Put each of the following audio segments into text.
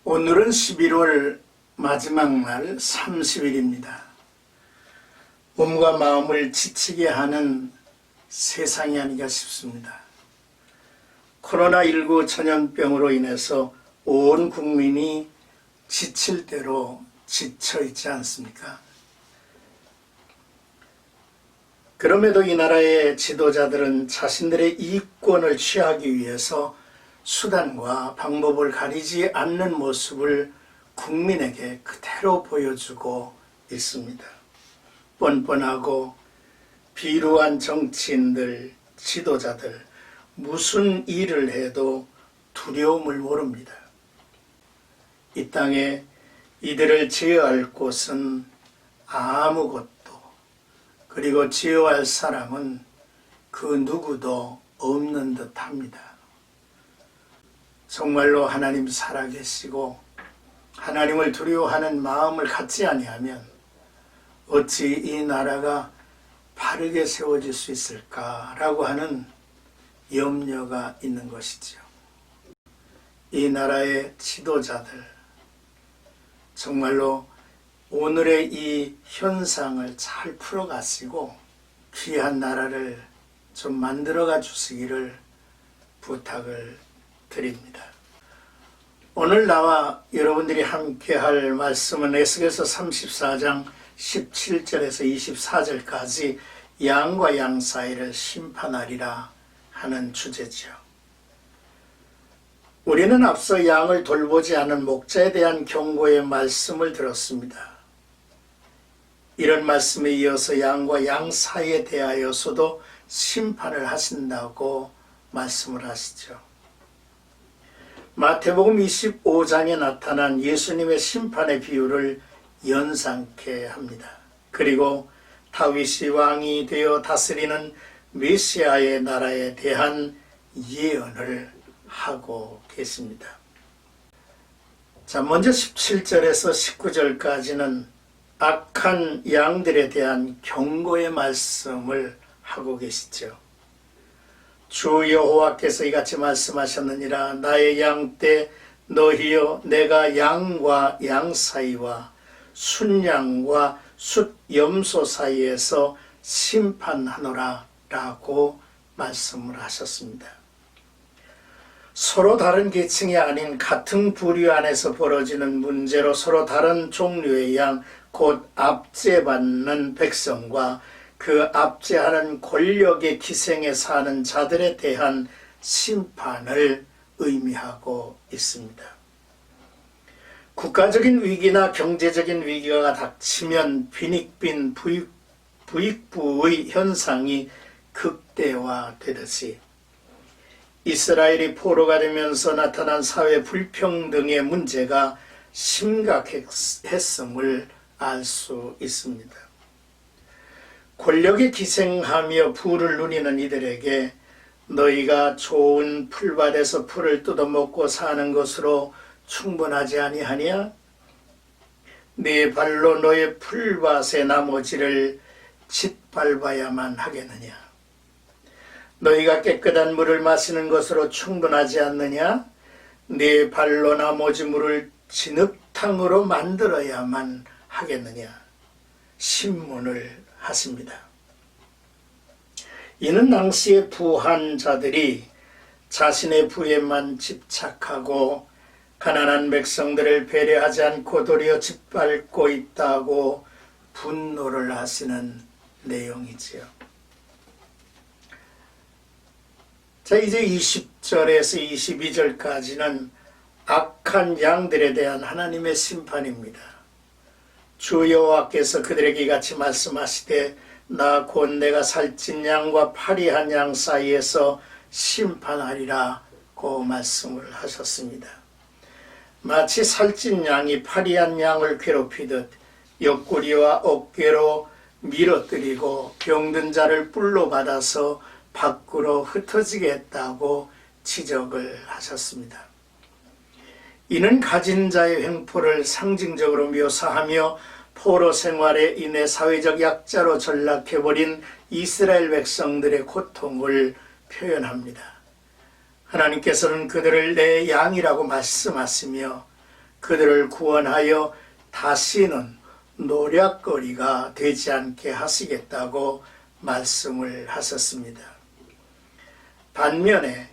오늘은 11월 마지막 날 30일입니다. 몸과 마음을 지치게 하는 세상이 아닌가 싶습니다. 코로나19 전염병으로 인해서 온 국민이 지칠 대로 지쳐 있지 않습니까? 그럼에도 이 나라의 지도자들은 자신들의 이익권을 취하기 위해서 수단과 방법을 가리지 않는 모습을 국민에게 그대로 보여주고 있습니다. 뻔뻔하고 비루한 정치인들, 지도자들, 무슨 일을 해도 두려움을 모릅니다. 이 땅에 이들을 제어할 곳은 아무것도, 그리고 제어할 사람은 그 누구도 없는 듯합니다. 정말로 하나님 살아계시고 하나님을 두려워하는 마음을 갖지 아니하면 어찌 이 나라가 바르게 세워질 수 있을까라고 하는 염려가 있는 것이죠. 이 나라의 지도자들, 정말로 오늘의 이 현상을 잘 풀어가시고 귀한 나라를 좀 만들어가 주시기를 부탁을 드립니다. 오늘 나와 여러분들이 함께 할 말씀은 에스겔서 34장 17절에서 24절까지 양과 양 사이를 심판하리라 하는 주제죠. 우리는 앞서 양을 돌보지 않은 목자에 대한 경고의 말씀을 들었습니다. 이런 말씀에 이어서 양과 양 사이에 대하여서도 심판을 하신다고 말씀을 하시죠. 마태복음 25장에 나타난 예수님의 심판의 비유를 연상케 합니다. 그리고 다윗이 왕이 되어 다스리는 메시아의 나라에 대한 예언을 하고 계십니다. 자, 먼저 17절에서 19절까지는 악한 양들에 대한 경고의 말씀을 하고 계시죠. 주 여호와께서 이같이 말씀하셨느니라. 나의 양 때 너희여 내가 양과 양 사이와 순양과 숫염소 사이에서 심판하노라 라고 말씀을 하셨습니다. 서로 다른 계층이 아닌 같은 부류 안에서 벌어지는 문제로 서로 다른 종류의 양, 곧 압제받는 백성과 그 압제하는 권력의 기생에 사는 자들에 대한 심판을 의미하고 있습니다. 국가적인 위기나 경제적인 위기가 닥치면 빈익빈 부익부의 현상이 극대화되듯이 이스라엘이 포로가 되면서 나타난 사회 불평등의 문제가 심각했음을 알 수 있습니다. 권력에 기생하며 부를 누리는 이들에게 너희가 좋은 풀밭에서 풀을 뜯어먹고 사는 것으로 충분하지 아니하냐? 네 발로 너의 풀밭의 나머지를 짓밟아야만 하겠느냐? 너희가 깨끗한 물을 마시는 것으로 충분하지 않느냐? 네 발로 나머지 물을 진흙탕으로 만들어야만 하겠느냐? 신문을 하십니다. 이는 당시의 부한 자들이 자신의 부에만 집착하고 가난한 백성들을 배려하지 않고 도리어 짓밟고 있다고 분노를 하시는 내용이지요. 자, 이제 20절에서 22절까지는 악한 양들에 대한 하나님의 심판입니다. 주 여호와께서 그들에게 이같이 말씀하시되 나 곧 내가 살찐 양과 파리한 양 사이에서 심판하리라고 말씀을 하셨습니다. 마치 살찐 양이 파리한 양을 괴롭히듯 옆구리와 어깨로 밀어뜨리고 병든 자를 뿔로 받아서 밖으로 흩어지게 했다고 지적을 하셨습니다. 이는 가진 자의 횡포를 상징적으로 묘사하며 포로 생활에 인해 사회적 약자로 전락해버린 이스라엘 백성들의 고통을 표현합니다. 하나님께서는 그들을 내 양이라고 말씀하시며 그들을 구원하여 다시는 노략거리가 되지 않게 하시겠다고 말씀을 하셨습니다. 반면에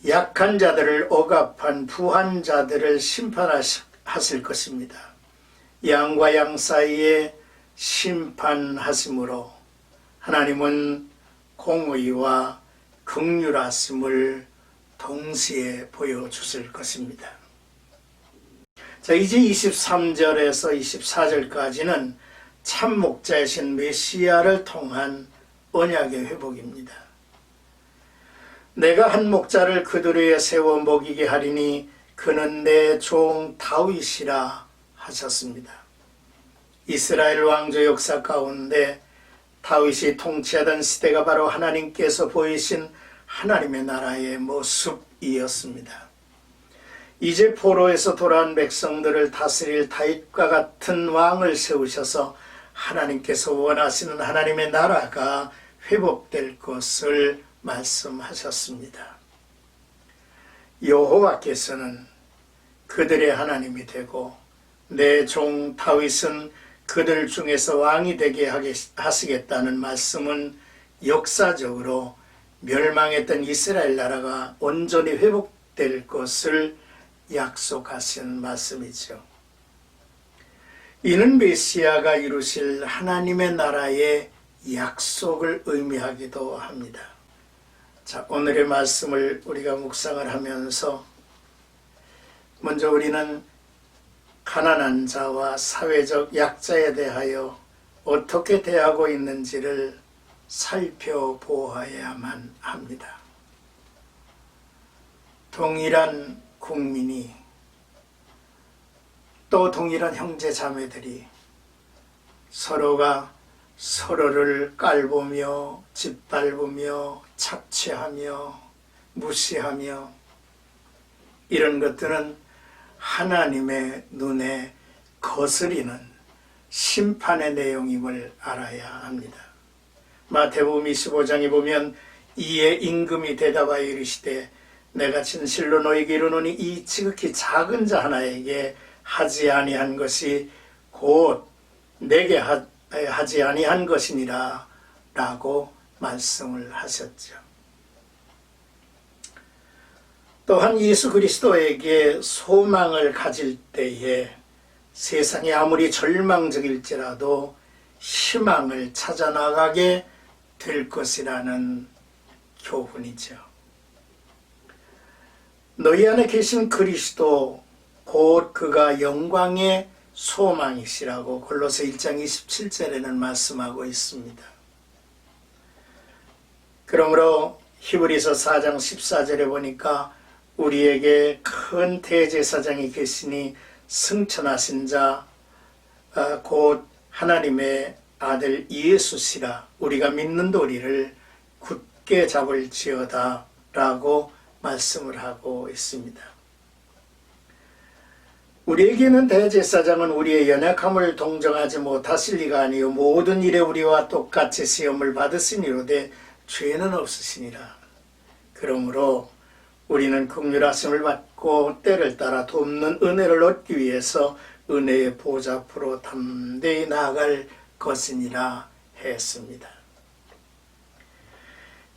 약한 자들을 억압한 부한 자들을 심판하실 것입니다. 양과 양 사이에 심판하심으로 하나님은 공의와 긍휼하심을 동시에 보여주실 것입니다. 자, 이제 23절에서 24절까지는 참 목자이신 메시아를 통한 언약의 회복입니다. 내가 한 목자를 그들 위에 세워 먹이게 하리니 그는 내 종 다윗이라 하셨습니다. 이스라엘 왕조 역사 가운데 다윗이 통치하던 시대가 바로 하나님께서 보이신 하나님의 나라의 모습이었습니다. 이제 포로에서 돌아온 백성들을 다스릴 다윗과 같은 왕을 세우셔서 하나님께서 원하시는 하나님의 나라가 회복될 것을 말씀하셨습니다. 여호와께서는 그들의 하나님이 되고 내 종 다윗은 그들 중에서 왕이 되게 하시겠다는 말씀은 역사적으로 멸망했던 이스라엘 나라가 온전히 회복될 것을 약속하신 말씀이죠. 이는 메시아가 이루실 하나님의 나라의 약속을 의미하기도 합니다. 자, 오늘의 말씀을 우리가 묵상을 하면서 먼저 우리는 가난한 자와 사회적 약자에 대하여 어떻게 대하고 있는지를 살펴보아야만 합니다. 동일한 국민이 또 동일한 형제 자매들이 서로가 서로를 깔보며 짓밟으며 착취하며 무시하며 이런 것들은 하나님의 눈에 거스리는 심판의 내용임을 알아야 합니다. 마태복음 25장에 보면 이에 임금이 대답하여 이르시되 내가 진실로 너희에게 이르노니 이 지극히 작은 자 하나에게 하지 아니한 것이 곧 내게 하지 아니한 것이니라 라고 말씀을 하셨죠. 또한 예수 그리스도에게 소망을 가질 때에 세상이 아무리 절망적일지라도 희망을 찾아 나가게 될 것이라는 교훈이죠. 너희 안에 계신 그리스도 곧 그가 영광의 소망이시라고 골로새 1장 27절에는 말씀하고 있습니다. 그러므로 히브리서 4장 14절에 보니까 우리에게 큰 대제사장이 계시니 승천하신 자 곧 하나님의 아들 예수시라 우리가 믿는 도리를 굳게 잡을지어다 라고 말씀을 하고 있습니다. 우리에게는 대제사장은 우리의 연약함을 동정하지 못하실 리가 아니요 모든 일에 우리와 똑같이 시험을 받으시니로되 죄는 없으시니라. 그러므로 우리는 긍휼하심을 받고 때를 따라 돕는 은혜를 얻기 위해서 은혜의 보좌 앞으로 담대히 나아갈 것이니라 했습니다.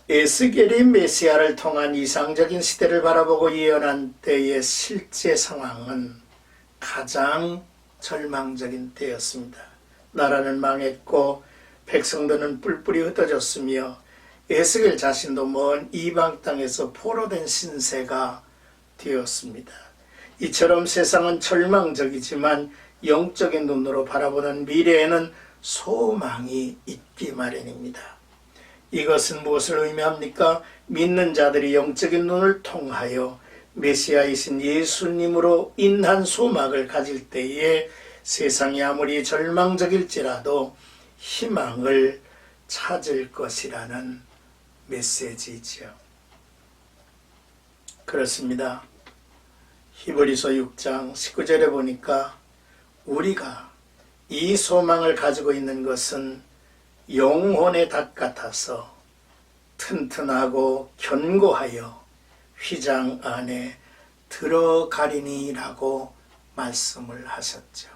에스겔이 메시아를 통한 이상적인 시대를 바라보고 예언한 때의 실제 상황은 가장 절망적인 때였습니다. 나라는 망했고 백성들은 뿔뿔이 흩어졌으며 에스겔 자신도 먼 이방 땅에서 포로된 신세가 되었습니다. 이처럼 세상은 절망적이지만 영적인 눈으로 바라보는 미래에는 소망이 있기 마련입니다. 이것은 무엇을 의미합니까? 믿는 자들이 영적인 눈을 통하여 메시아이신 예수님으로 인한 소망을 가질 때에 세상이 아무리 절망적일지라도 희망을 찾을 것이라는 메시지이지요. 그렇습니다. 히브리서 6장 19절에 보니까 우리가 이 소망을 가지고 있는 것은 영혼의 닭 같아서 튼튼하고 견고하여 휘장 안에 들어가리니라고 말씀을 하셨죠.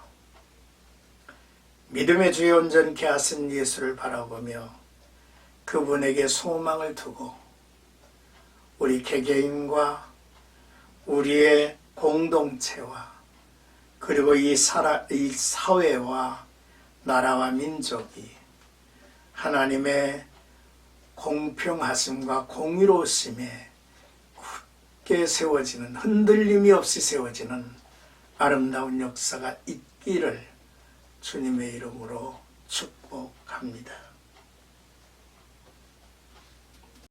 믿음의 주에 온전케 하신 예수를 바라보며 그분에게 소망을 두고 우리 개개인과 우리의 공동체와 그리고 이 사회와 나라와 민족이 하나님의 공평하심과 공의로우심에 굳게 세워지는, 흔들림이 없이 세워지는 아름다운 역사가 있기를 주님의 이름으로 축복합니다.